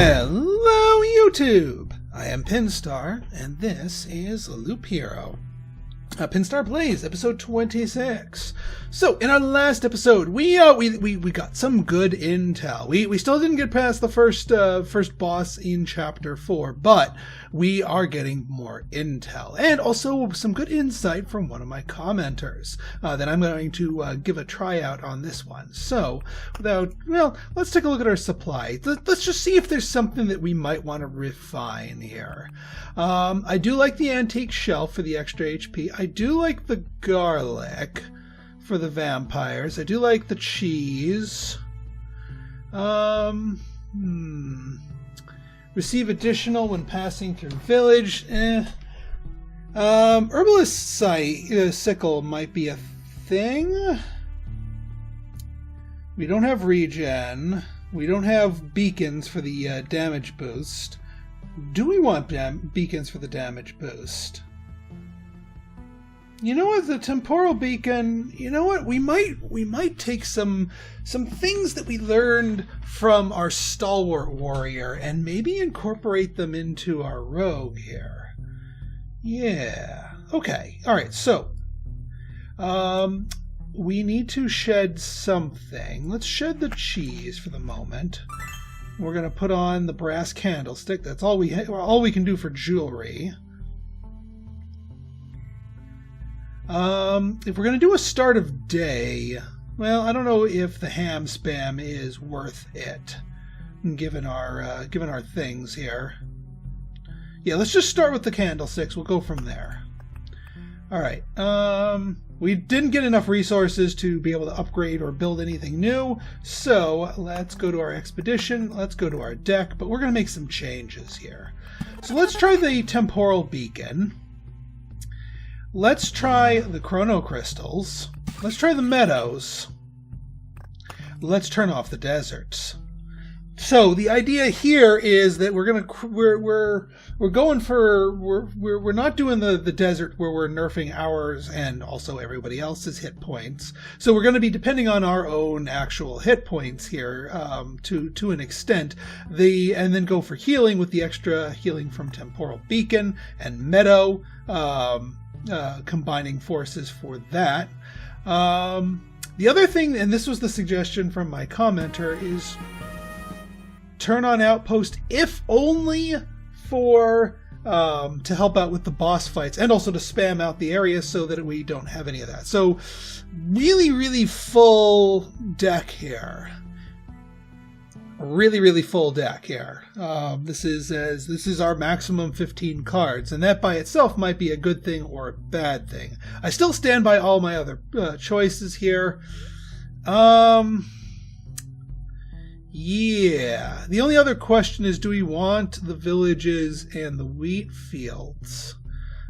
Hello YouTube! I am Pinstar, and this is Loop Hero. Pinstar Plays, episode 26. So, in our last episode, we got some good intel. We still didn't get past the first boss in chapter 4, but we are getting more intel. And also some good insight from one of my commenters that I'm going to give a tryout on this one. So, let's take a look at our supply. Let's just see if there's something that we might want to refine here. I do like the antique shelf for the extra HP. I do like the garlic for the vampires. I do like the cheese. Receive additional when passing through village. Herbalist sickle might be a thing. We don't have regen. We don't have beacons for the damage boost. Do we want beacons for the damage boost? You know what, the temporal beacon, you know what, we might take some things that we learned from our stalwart warrior and maybe incorporate them into our rogue here. Yeah. Okay. All right. So, we need to shed something. Let's shed the cheese for the moment. We're going to put on the brass candlestick. That's all we can do for jewelry. If we're going to do a start of day, well, I don't know if the ham spam is worth it, given our things here. Yeah, let's just start with the candlesticks. We'll go from there. All right. We didn't get enough resources to be able to upgrade or build anything new, so let's go to our expedition. Let's go to our deck, but we're going to make some changes here. So let's try the temporal beacon. Let's try the chrono crystals. Let's try the meadows. Let's turn off the deserts. So the idea here is that we're not doing the desert where we're nerfing ours and also everybody else's hit points. So we're going to be depending on our own actual hit points here to an extent. And then go for healing with the extra healing from temporal beacon and meadow. Combining forces for that. The other thing, and this was the suggestion from my commenter, is turn on outpost if only for to help out with the boss fights and also to spam out the area so that we don't have any of that. So really full deck here. Really full deck here. This is our maximum 15 cards, and that by itself might be a good thing or a bad thing. I still stand by all my other choices here. Yeah. The only other question is, do we want the villages and the wheat fields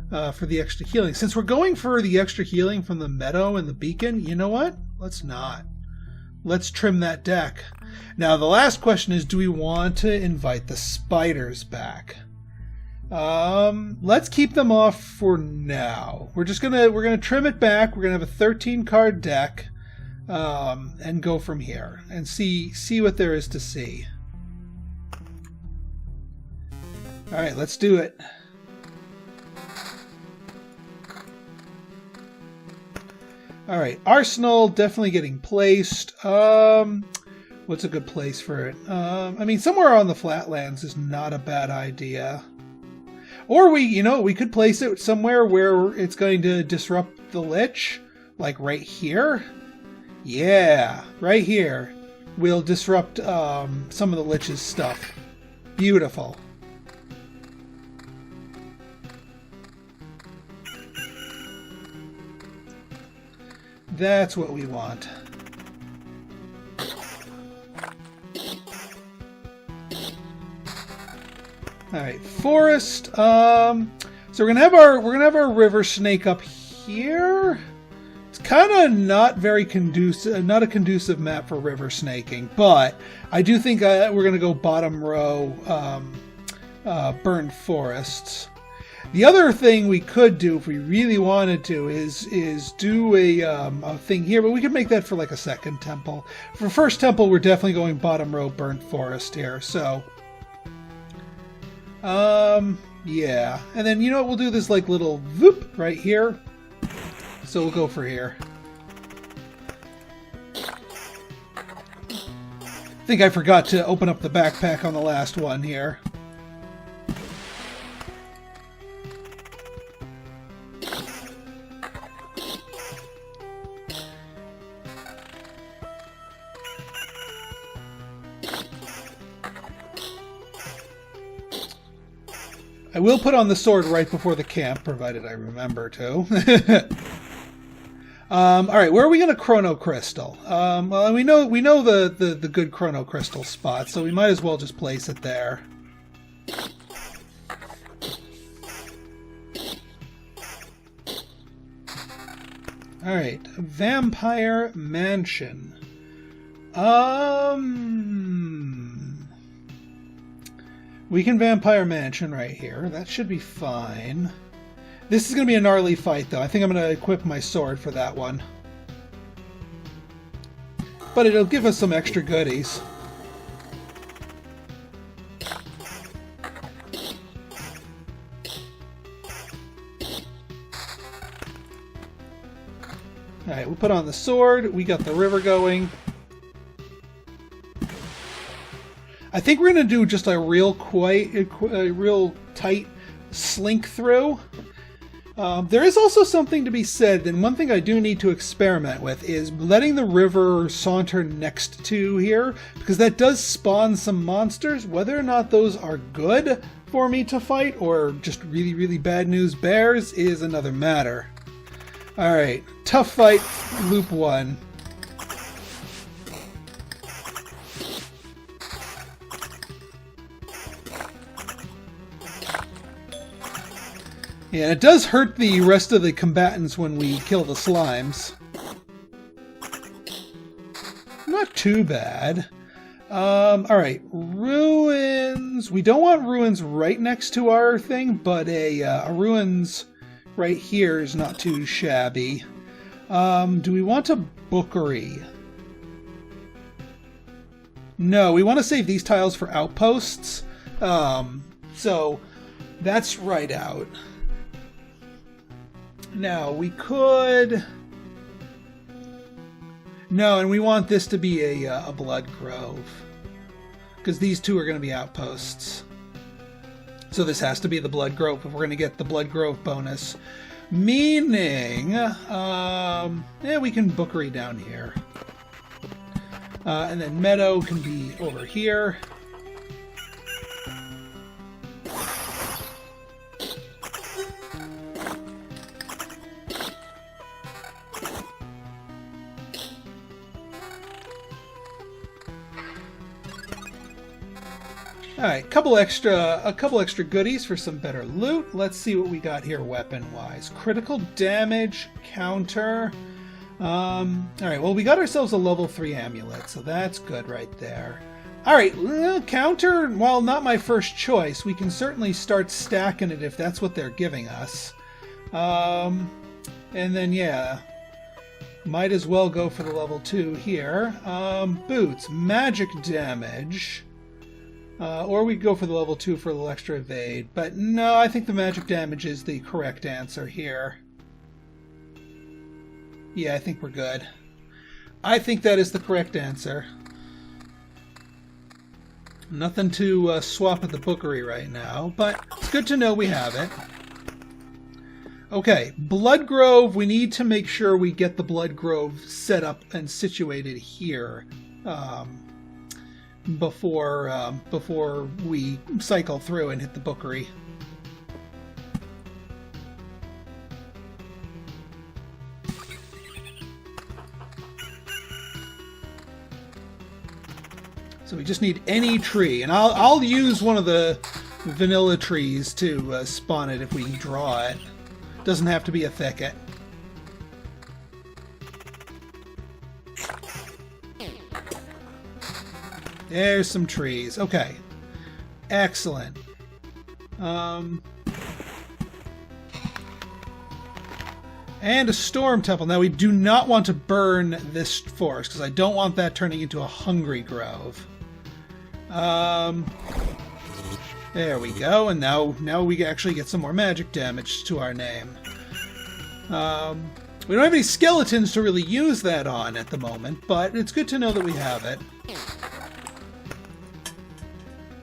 for the extra healing? Since we're going for the extra healing from the meadow and the beacon, you know what? Let's not. Let's trim that deck. Now, the last question is, do we want to invite the spiders back? Let's keep them off for now. We're gonna trim it back. We're gonna have a 13 card deck, and go from here and see what there is to see. All right, let's do it. All right, Arsenal definitely getting placed. What's a good place for it? I mean, somewhere on the flatlands is not a bad idea. Or we could place it somewhere where it's going to disrupt the Lich, like right here. Yeah, right here. We'll disrupt some of the Lich's stuff. Beautiful. That's what we want. All right, forest. So we're gonna have our river snake up here. It's kind of not very conducive, not a conducive map for river snaking, but I do think we're gonna go bottom row burned forests. The other thing we could do if we really wanted to is do a thing here, but we could make that for like a second temple. For first temple, we're definitely going bottom row burnt forest here. So Yeah. And then, you know what, we'll do this like little voop right here. So we'll go for here. I think I forgot to open up the backpack on the last one here. I will put on the sword right before the camp, provided I remember to. All right, where are we going to chrono crystal? Well, we know the good chrono crystal spot, so we might as well just place it there. All right, Vampire Mansion. We can Vampire Mansion right here. That should be fine. This is going to be a gnarly fight, though. I think I'm going to equip my sword for that one. But it'll give us some extra goodies. Alright, we'll put on the sword. We got the river going. I think we're going to do just a real tight slink through. There is also something to be said, and one thing I do need to experiment with is letting the river saunter next to here, because that does spawn some monsters. Whether or not those are good for me to fight or just really, really bad news bears is another matter. Alright, tough fight, loop 1. Yeah, it does hurt the rest of the combatants when we kill the slimes. Not too bad. Alright, ruins. We don't want ruins right next to our thing, but a ruins right here is not too shabby. Do we want a bookery? No, we want to save these tiles for outposts. So that's right out. Now, we could... No, and we want this to be a blood grove. Because these two are going to be outposts. So this has to be the blood grove if we're going to get the blood grove bonus. Meaning... yeah, we can bookery down here. And then meadow can be over here. Alright, a couple extra goodies for some better loot. Let's see what we got here weapon-wise. Critical damage, counter. Alright, well, we got ourselves a level 3 amulet, so that's good right there. Alright, counter, while not my first choice, we can certainly start stacking it if that's what they're giving us. And then, yeah, might as well go for the level 2 here. Boots, magic damage. Or we go for the level 2 for a little extra evade. But no, I think the magic damage is the correct answer here. Yeah, I think we're good. I think that is the correct answer. Nothing to swap at the bookery right now, but it's good to know we have it. Okay, Blood Grove. We need to make sure we get the Blood Grove set up and situated here. Before we cycle through and hit the bookery. So we just need any tree, and I'll use one of the vanilla trees to spawn it if we draw it. Doesn't have to be a thicket. There's some trees. Okay. Excellent. And a storm temple. Now, we do not want to burn this forest, because I don't want that turning into a hungry grove. There we go, and now we actually get some more magic damage to our name. We don't have any skeletons to really use that on at the moment, but it's good to know that we have it.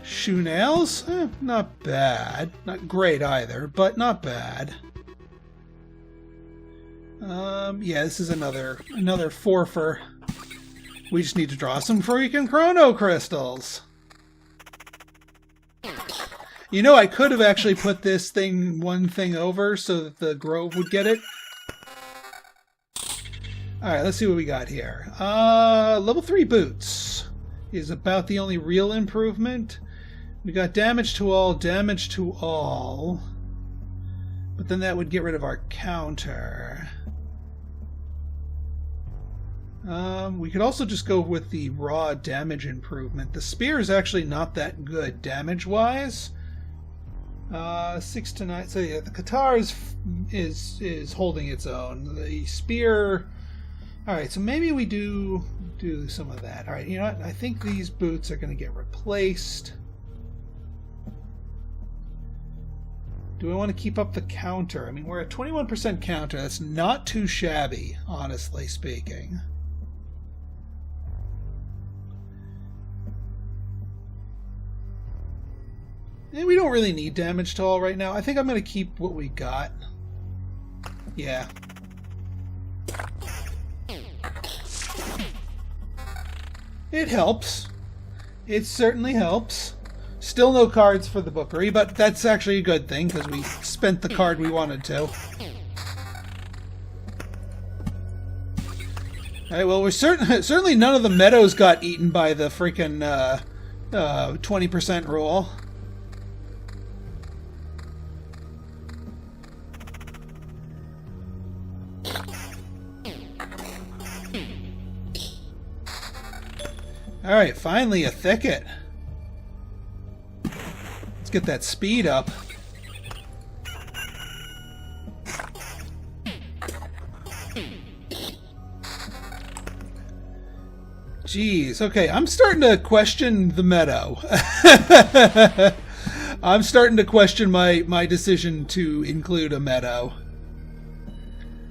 Shoe nails? Not bad. Not great either, but not bad. Yeah, this is another forfer. We just need to draw some freaking chrono crystals. You know, I could have actually put this one thing over so that the Grove would get it. Alright, let's see what we got here. Level 3 boots is about the only real improvement. We got damage to all. But then that would get rid of our counter. We could also just go with the raw damage improvement. The spear is actually not that good damage-wise. 6 to 9. So yeah, the Qatar is holding its own. The spear. All right, so maybe we do some of that. All right, you know what? I think these boots are going to get replaced. Do I want to keep up the counter? I mean, we're at 21% counter. That's not too shabby, honestly speaking. And we don't really need damage to all right now. I think I'm going to keep what we got. Yeah. It helps. It certainly helps. Still no cards for the Bookery, but that's actually a good thing because we spent the card we wanted to. Alright, well, we're certainly none of the meadows got eaten by the freaking 20% rule. Alright, finally a thicket. Let's get that speed up. Jeez, okay, I'm starting to question the meadow. I'm starting to question my decision to include a meadow.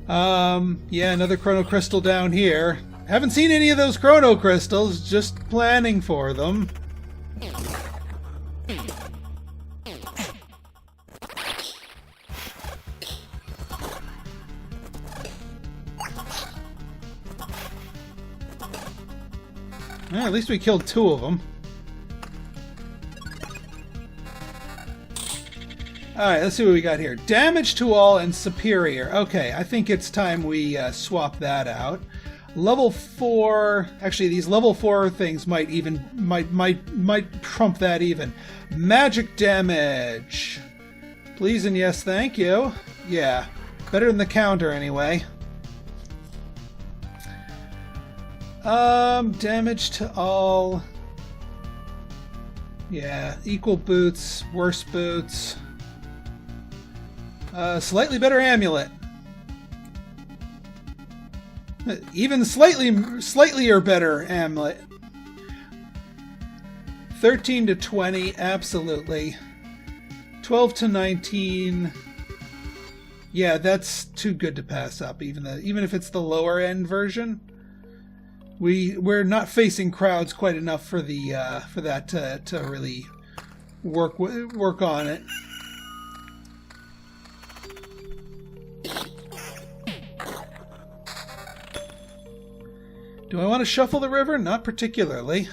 Yeah, another chrono crystal down here. Haven't seen any of those chrono crystals, just planning for them. Well, at least we killed 2 of them. Alright, let's see what we got here. Damage to all and superior. Okay, I think it's time we swap that out. Level 4... Actually, these level 4 things might trump that even. Magic damage. Please and yes, thank you. Yeah, better than the counter anyway. Damage to all. Yeah, equal boots, worse boots. Slightly better amulet. Even slightly or better amulet. 13 to 20, absolutely. 12 to 19. Yeah, that's too good to pass up. Even if it's the lower end version. We're not facing crowds quite enough for that to really work on it. Do I want to shuffle the river? Not particularly.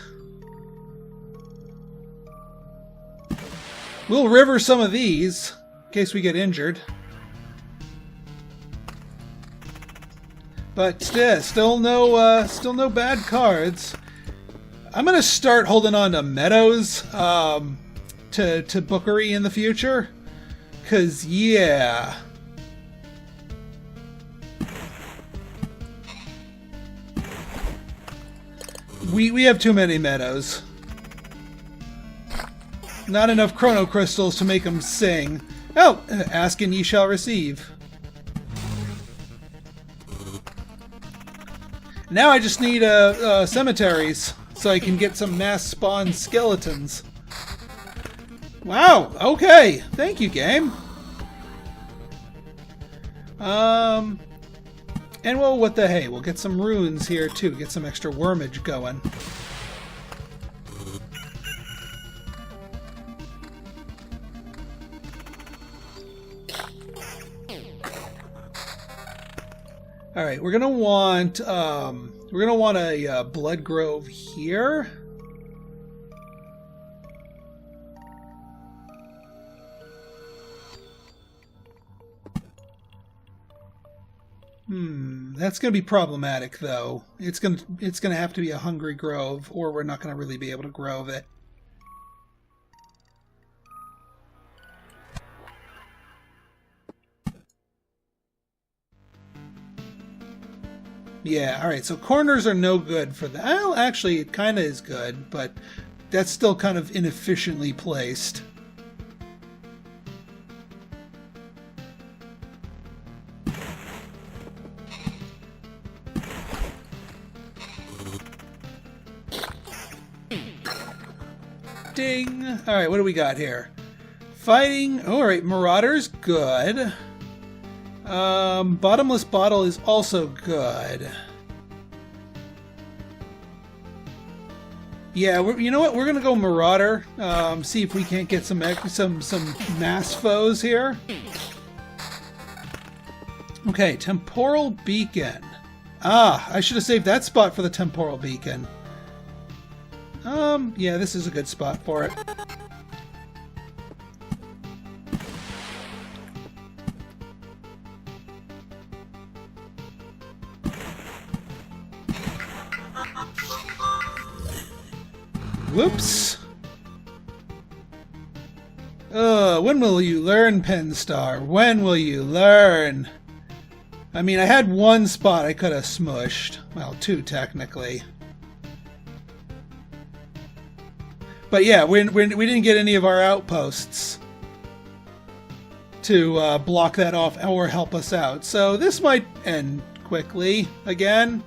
We'll river some of these in case we get injured. But still no bad cards. I'm gonna start holding on to meadows to Bookery in the future, 'cause yeah. We have too many meadows. Not enough chrono crystals to make them sing. Oh, ask and ye shall receive. Now I just need cemeteries so I can get some mass spawn skeletons. Wow, okay. Thank you, game. And well, what the hey, we'll get some runes here too, get some extra wormage going. All right, we're gonna want a blood grove here. That's gonna be problematic though. It's gonna have to be a hungry grove, or we're not gonna really be able to grove it. Yeah, alright, so corners are no good for that. Well, actually, it kind of is good, but that's still kind of inefficiently placed. Ding! Alright, what do we got here? Fighting. Alright, Marauder's good. Bottomless Bottle is also good. Yeah, you know what? We're gonna go Marauder. See if we can't get some mass foes here. Okay, Temporal Beacon. Ah, I should have saved that spot for the Temporal Beacon. Yeah, this is a good spot for it. Whoops. When will you learn, Pinstar? When will you learn? I mean, I had one spot I could have smushed. Well, two, technically. But yeah, we didn't get any of our outposts to block that off or help us out. So this might end quickly again.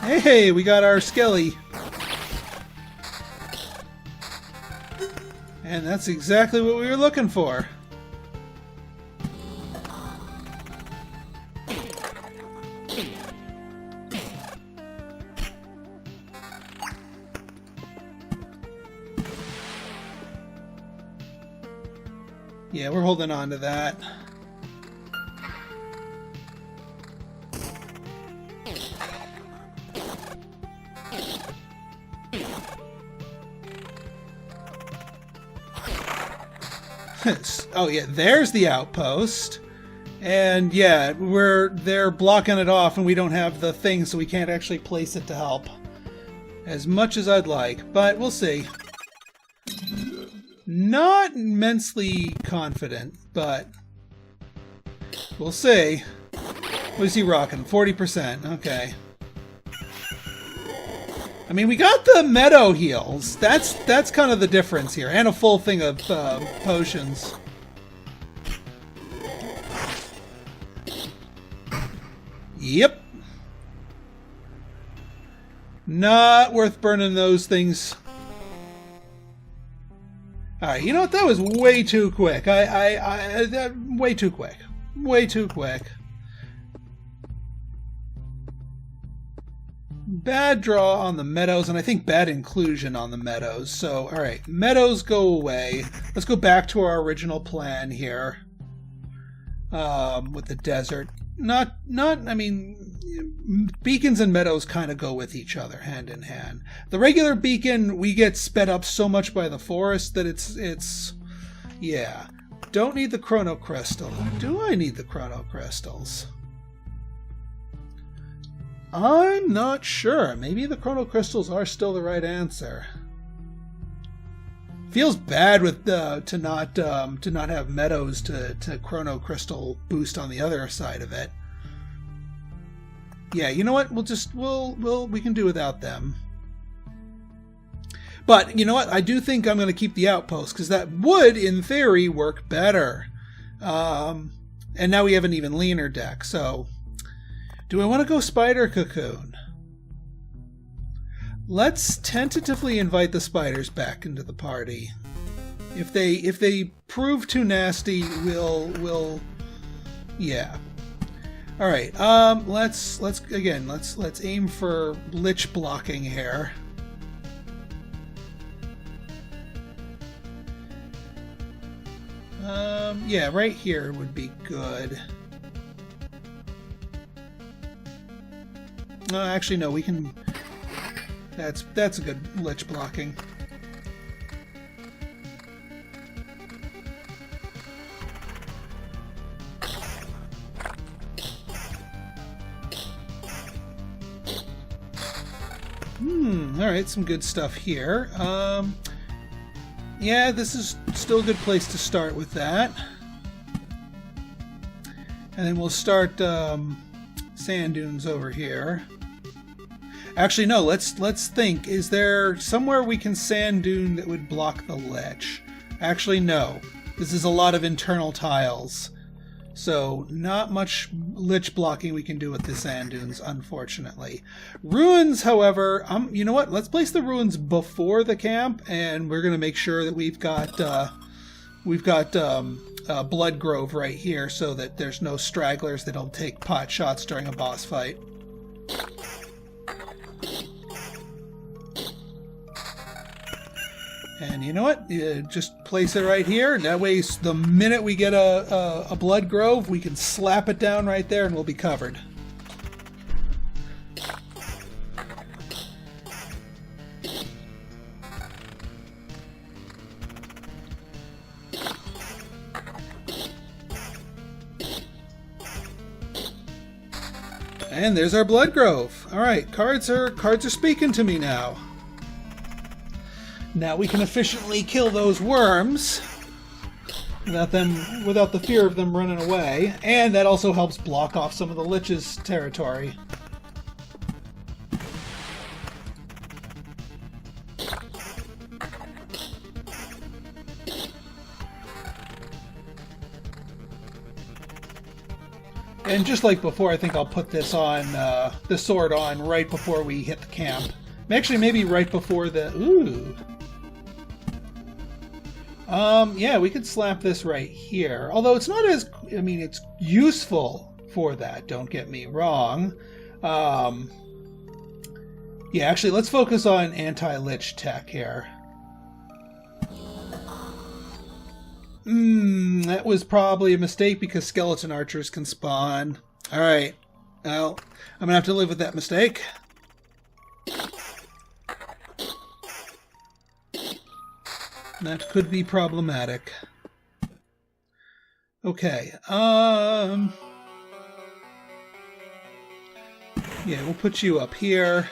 Hey, we got our Skelly. And that's exactly what we were looking for. Yeah, we're holding on to that. Oh yeah, there's the outpost. And yeah, they're blocking it off and we don't have the thing, so we can't actually place it to help. As much as I'd like, but we'll see. Not immensely confident, but we'll see. What is he rocking? 40%. Okay. I mean, we got the meadow heals. That's kind of the difference here, and a full thing of potions. Yep. Not worth burning those things. Alright, you know what? That was way too quick. Way too quick. Way too quick. Bad draw on the meadows, and I think bad inclusion on the meadows. So, alright, meadows go away. Let's go back to our original plan here. With the desert. I mean, beacons and meadows kind of go with each other, hand in hand. The regular beacon, we get sped up so much by the forest that it's yeah. Don't need the chrono crystal. Do I need the chrono crystals? I'm not sure. Maybe the chrono crystals are still the right answer. Feels bad with to not have meadows to chrono crystal boost on the other side of it. Yeah, you know what? We can do without them. But you know what? I do think I'm going to keep the outpost because that would, in theory, work better. And now we have an even leaner deck. So, do I want to go Spider Cocoon? Let's tentatively invite the spiders back into the party. If they prove too nasty, we'll yeah. All right. Let's aim for lich blocking here. Yeah, right here would be good. Actually, no, we can. That's a good lich blocking. All right, some good stuff here. Yeah, this is still a good place to start with that. And then we'll start sand dunes over here. Actually, no, let's think. Is there somewhere we can sand dune that would block the lich? Actually, no. This is a lot of internal tiles. So, not much lich blocking we can do with the sand dunes, unfortunately. Ruins, however, you know what? Let's place the ruins before the camp, and we're going to make sure that we've got Blood Grove right here, so that there's no stragglers that don't take pot shots during a boss fight. And you know what? Just place it right here. That way, the minute we get a Blood Grove, we can slap it down right there and we'll be covered. And there's our Blood Grove. All right, cards are speaking to me now. Now we can efficiently kill those worms without the fear of them running away, and that also helps block off some of the lich's territory. And just like before, I think I'll put this on, the sword on right before we hit the camp. Actually, maybe right before the... Ooh. Yeah, we could slap this right here. Although it's not as... I mean, it's useful for that, don't get me wrong. Yeah, actually, let's focus on anti-lich tech here. That was probably a mistake because skeleton archers can spawn. Alright. Well, I'm gonna have to live with that mistake. That could be problematic. Okay. Yeah, we'll put you up here.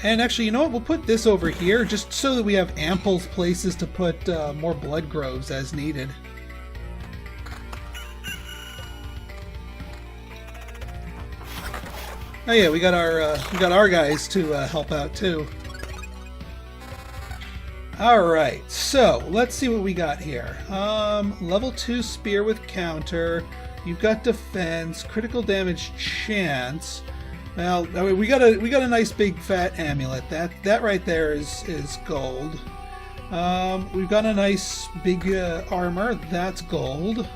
And actually, you know what? We'll put this over here just so that we have ample places to put more blood groves as needed. Oh yeah, we got our guys to help out too. Alright, so let's see what we got here. Level 2 spear with counter. You've got defense, critical damage chance. Well, I mean, we got a nice big fat amulet. That right there is gold. We've got a nice big armor. That's gold.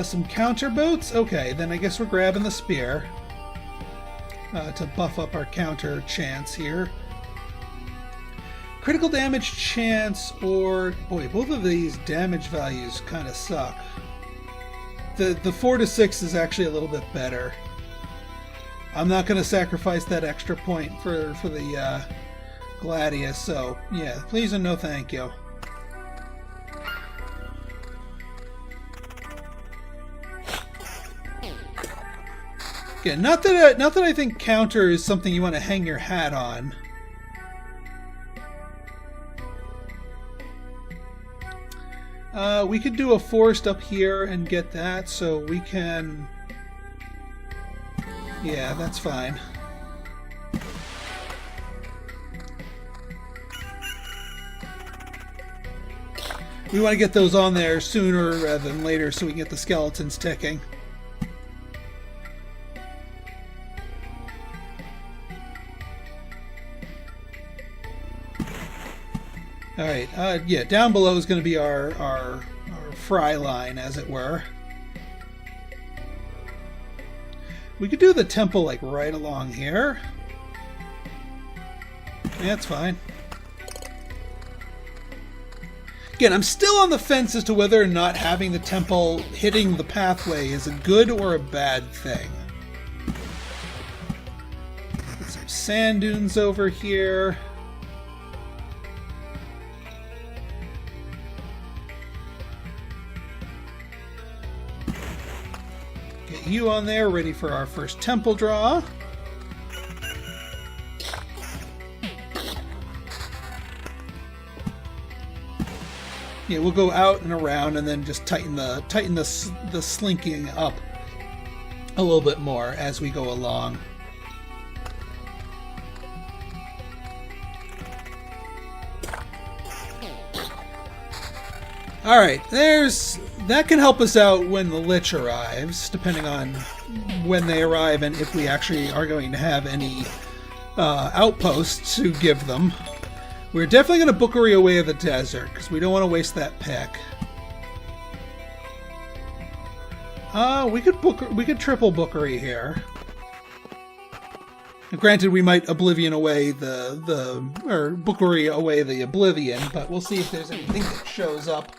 Some counter boots. Okay, then I guess we're grabbing the spear to buff up our counter chance here. Critical damage chance, or boy, both of these damage values kind of suck. The 4 to 6 is actually a little bit better. I'm not going to sacrifice that extra point for the Gladius, so yeah, please and no thank you. Yeah, not that I think counter is something you want to hang your hat on. We could do a forest up here and get that, so we can... Yeah, that's fine. We want to get those on there sooner rather than later so we can get the skeletons ticking. Alright, yeah, down below is going to be our fry line, as it were. We could do the temple, like, right along here. Yeah, that's fine. Again, I'm still on the fence as to whether or not having the temple hitting the pathway is a good or a bad thing. Put some sand dunes over here. Get you on there, ready for our first temple draw. Yeah, we'll go out and around, and then just tighten the slinking up a little bit more as we go along. All right, that can help us out when the Lich arrives, depending on when they arrive and if we actually are going to have any outposts to give them. We're definitely going to Bookery Away of the Desert, because we don't want to waste that pick. We could triple Bookery here. Granted, we might Oblivion away or Bookery away the Oblivion, but we'll see if there's anything that shows up.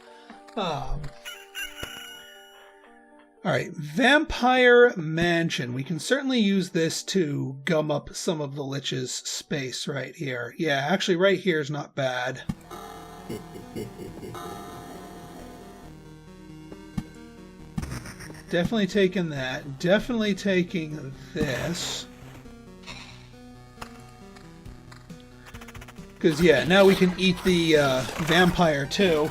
Alright, Vampire Mansion. We can certainly use this to gum up some of the Lich's space right here. Yeah, actually right here is not bad. Definitely taking that. Definitely taking this. Because, yeah, now we can eat the vampire too.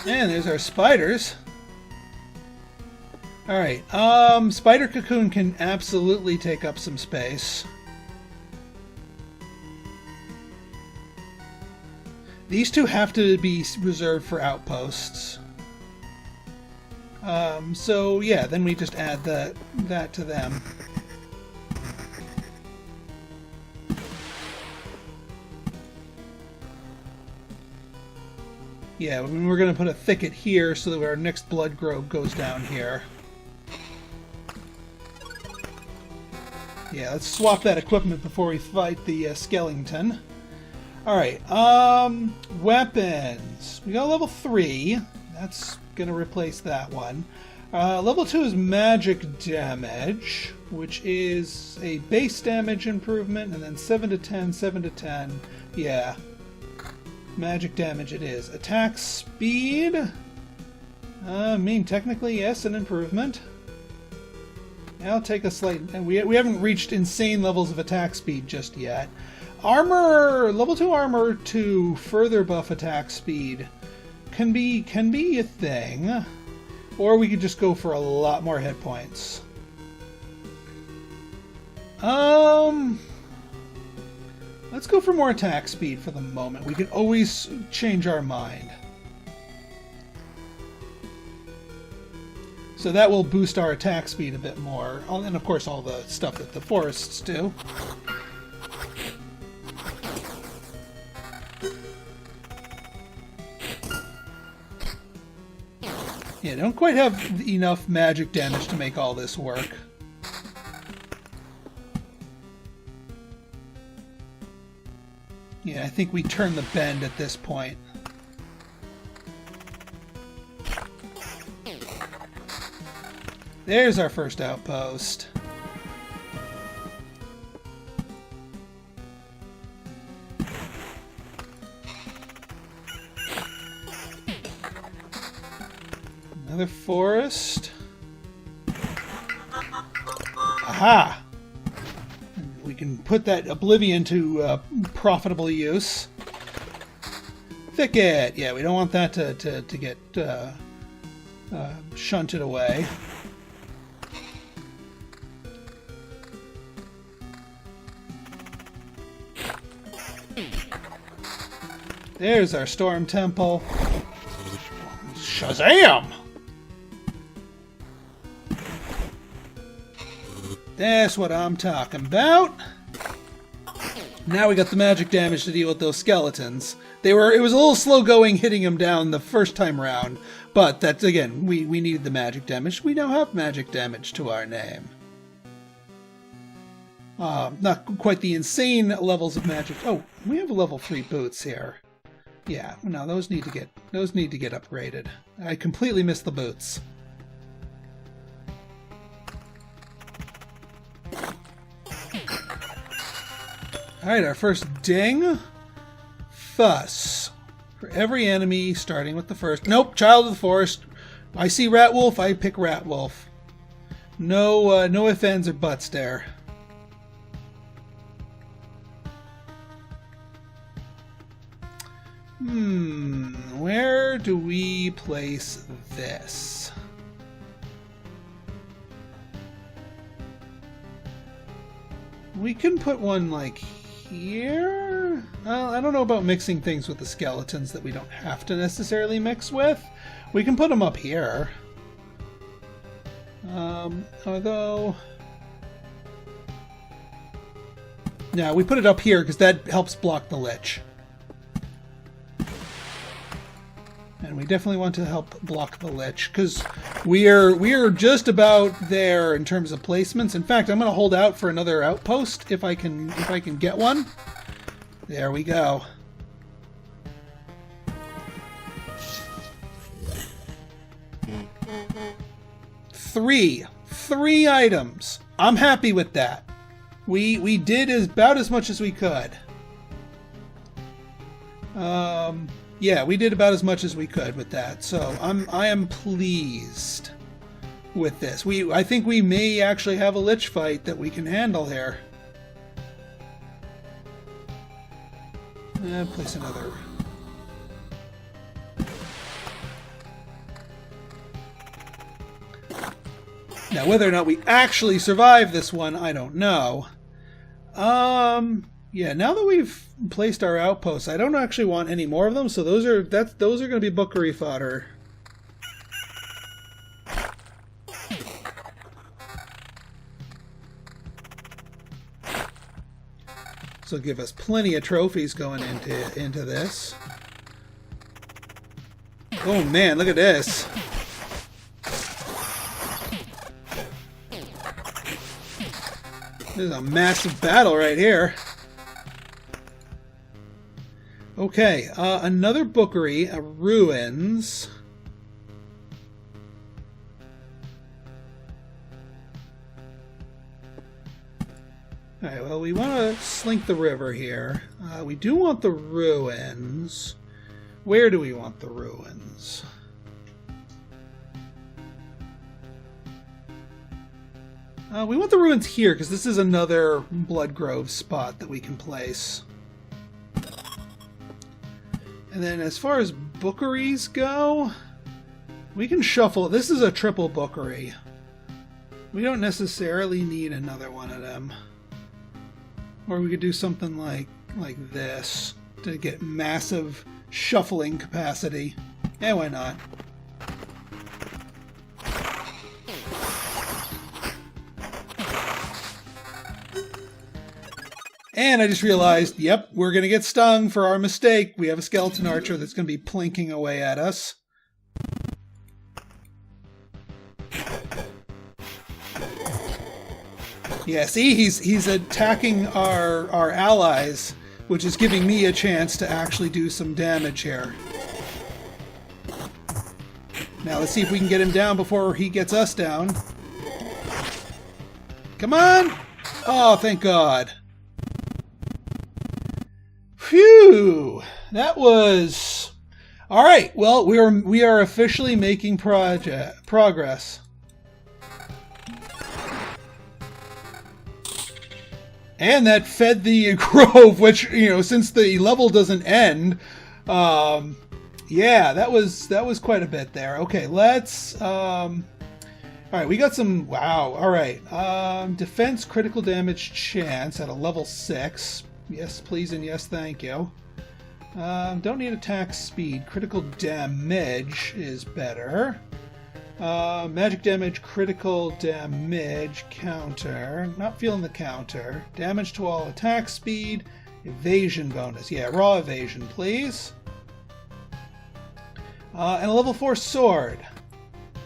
And there's our spiders. Alright, Spider Cocoon can absolutely take up some space. These two have to be reserved for outposts. So yeah, then we just add that to them. Yeah, we're going to put a thicket here so that our next blood grove goes down here. Yeah, let's swap that equipment before we fight the Skellington. Alright, weapons. We got level 3. That's going to replace that one. Level 2 is magic damage, which is a base damage improvement, and then 7 to 10, 7 to 10. Yeah. Magic damage it is. Attack speed? I mean, technically, yes, an improvement. Yeah, I'll take a slight... We haven't reached insane levels of attack speed just yet. Armor! Level 2 armor to further buff attack speed can be a thing. Or we could just go for a lot more hit points. Let's go for more attack speed for the moment. We can always change our mind. So that will boost our attack speed a bit more. And of course all the stuff that the forests do. Yeah, don't quite have enough magic damage to make all this work. Yeah, I think we turn the bend at this point. There's our first outpost. Another forest. Aha! We can put that Oblivion to profitable use. Thicket! Yeah, we don't want that to get shunted away. There's our Storm Temple. Shazam! That's what I'm talking about. Now we got the magic damage to deal with those skeletons. It was a little slow going hitting them down the first time round, but that's, again, we needed the magic damage. We now have magic damage to our name. Not quite the insane levels of magic. Oh, we have level 3 boots here. Yeah, no, those need to get upgraded. I completely missed the boots. Alright, our first ding. Fuss. For every enemy, starting with the first. Nope, Child of the Forest. I see Rat Wolf, I pick Rat Wolf. No, no ifs, ands, or buts there. Where do we place this? We can put one like here? Well, I don't know about mixing things with the skeletons that we don't have to necessarily mix with. We can put them up here. Although... No, we put it up here because that helps block the Lich. And we definitely want to help block the Lich because we are just about there in terms of placements. In fact, I'm going to hold out for another outpost if I can get one. There we go. Three items. I'm happy with that. We did about as much as we could. Yeah, we did about as much as we could with that, so I am pleased with this. I think we may actually have a Lich fight that we can handle here. Place another. Now, whether or not we actually survive this one, I don't know. Yeah, now that we've placed our outposts, I don't actually want any more of them, so those are going to be bookery fodder. So give us plenty of trophies going into this. Oh man, look at this. This is a massive battle right here. Okay, another bookery, ruins. Alright, well, we want to slink the river here. We do want the ruins. Where do we want the ruins? We want the ruins here, because this is another Bloodgrove spot that we can place. And then as far as bookeries go, we can shuffle. This is a triple bookery. We don't necessarily need another one of them. Or we could do something like this to get massive shuffling capacity. Yeah, why not? And I just realized, yep, we're going to get stung for our mistake. We have a skeleton archer that's going to be plinking away at us. Yeah, see, he's attacking our allies, which is giving me a chance to actually do some damage here. Now let's see if we can get him down before he gets us down. Come on! Oh, thank God. Phew! That was... Alright, well, we are officially making progress. And that fed the grove, which, you know, since the level doesn't end, yeah, that was quite a bit there. Okay, let's, alright, we got some, wow, alright, defense critical damage chance at a level 6. Yes, please, and yes, thank you. Don't need attack speed. Critical damage is better. Magic damage, critical damage, counter. Not feeling the counter. Damage to all attack speed. Evasion bonus. Yeah, raw evasion, please. And a level 4 sword.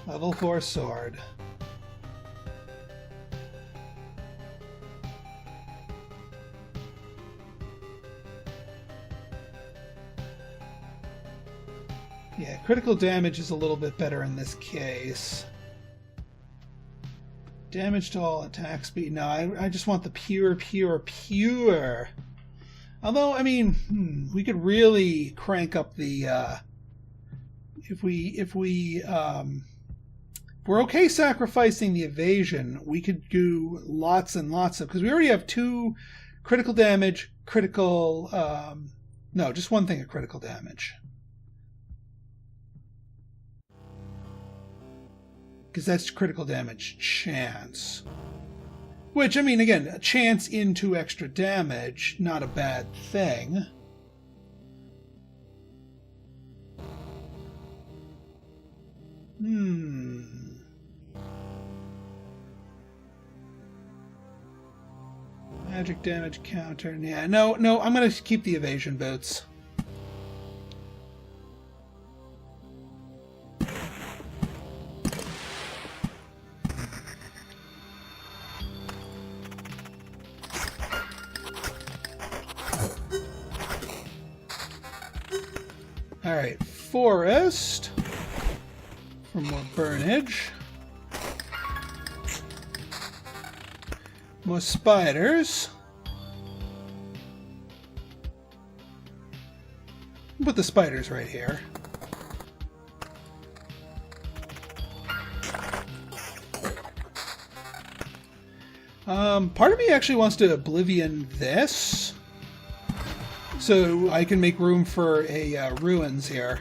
Level 4 sword. Yeah, critical damage is a little bit better in this case. Damage to all attack speed. No, I just want the pure. Although, I mean, we could really crank up the... If we're okay sacrificing the evasion, we could do lots and lots of... Because we already have 2 critical damage, critical... no, just one thing of critical damage. Because that's critical damage chance. Which, I mean, again, a chance into extra damage, not a bad thing. Magic damage counter. Yeah, no, I'm going to keep the evasion boots. Alright, forest for more burnage. More spiders. Put the spiders right here. Part of me actually wants to Oblivion this, so I can make room for a ruins here.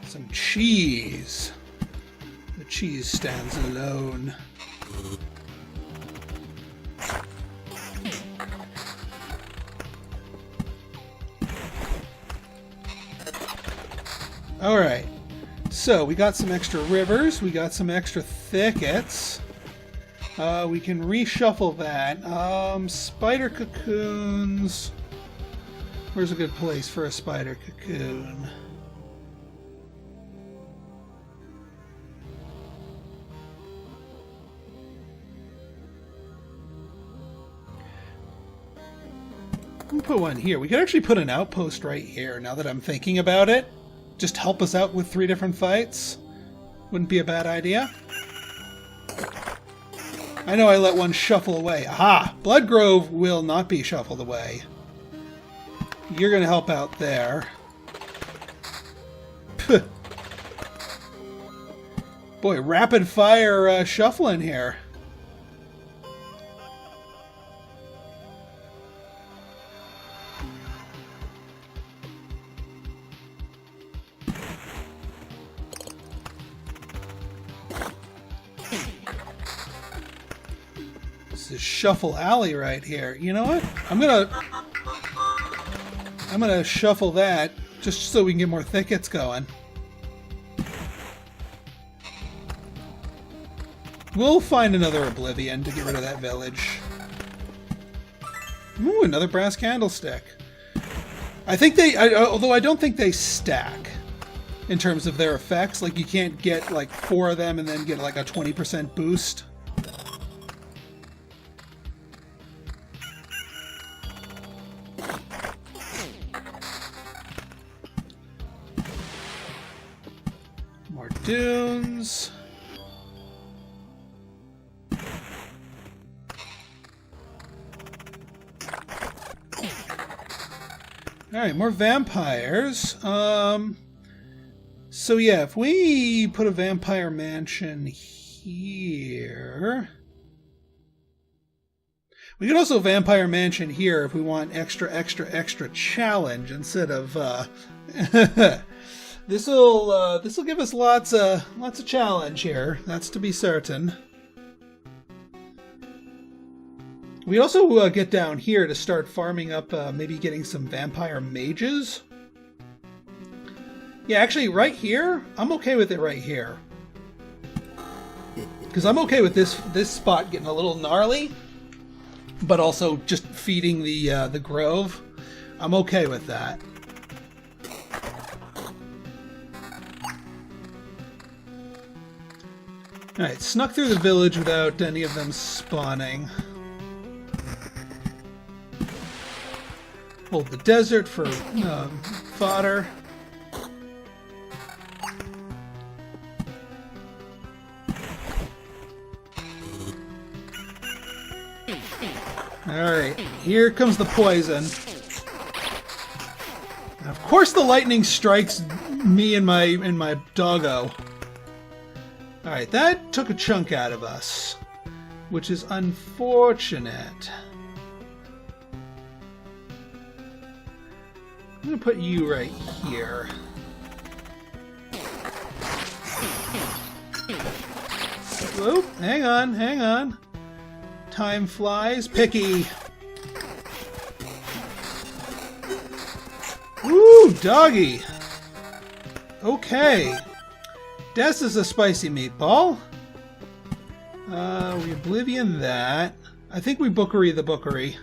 Some cheese. The cheese stands alone. Alright, so we got some extra rivers, we got some extra thickets. We can reshuffle that. Spider cocoons. Where's a good place for a spider cocoon? We'll put one here. We could actually put an outpost right here, now that I'm thinking about it. Just help us out with 3 different fights. Wouldn't be a bad idea. I know I let one shuffle away. Aha! Bloodgrove will not be shuffled away. You're going to help out there. Puh. Boy, rapid fire shuffling here. This is Shuffle Alley right here. You know what? I'm gonna shuffle that just so we can get more thickets going. We'll find another Oblivion to get rid of that village. Ooh, another brass candlestick. I think although I don't think they stack in terms of their effects. Like, you can't get like 4 of them and then get like a 20% boost. More dunes. Alright, more vampires. So yeah, if we put a vampire mansion here... We could also vampire mansion here if we want extra challenge instead of... This'll give us lots of challenge here. That's to be certain. We also get down here to start farming up, maybe getting some vampire mages. Yeah, actually, right here, I'm okay with it right here. Because Because I'm okay with this spot getting a little gnarly, but also just feeding the grove. I'm okay with that. Alright, snuck through the village without any of them spawning. Hold the desert for fodder. Alright, here comes the poison. Of course the lightning strikes me and my doggo. Alright, that took a chunk out of us, which is unfortunate. I'm going to put you right here. Whoop, hang on, hang on. Time flies. Picky. Woo, doggy. Okay. Des is a spicy meatball. We oblivion that. I think we bookery the bookery.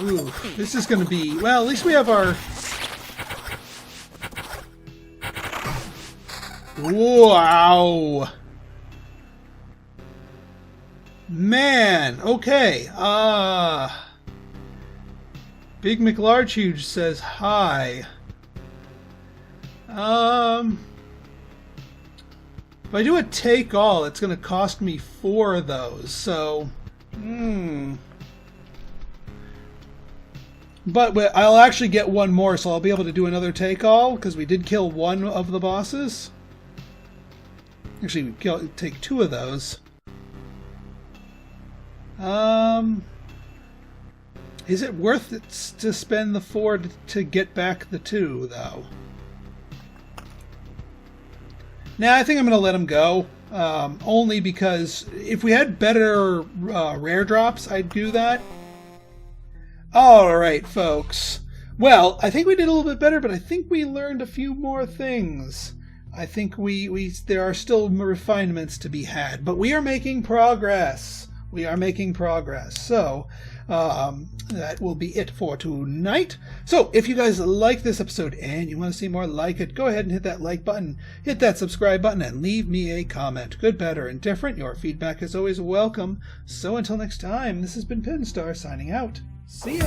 Ooh, this is going to be... Well, at least we have our... Wow! Man, okay. Big McLarge says hi. If I do a take all, it's going to cost me 4 of those, so... But I'll actually get 1 more, so I'll be able to do another take all, because we did kill 1 of the bosses. Actually, we take 2 of those. Is it worth it to spend the 4 to get back the 2, though? Nah, I think I'm going to let him go. Only because if we had better rare drops, I'd do that. Alright, folks. Well, I think we did a little bit better, but I think we learned a few more things. I think there are still refinements to be had, but we are making progress. We are making progress. So, that will be it for tonight. So, if you guys like this episode and you want to see more like it, go ahead and hit that like button, hit that subscribe button, and leave me a comment. Good, bad, or indifferent. Your feedback is always welcome. So, until next time, this has been Pinstar signing out. See ya!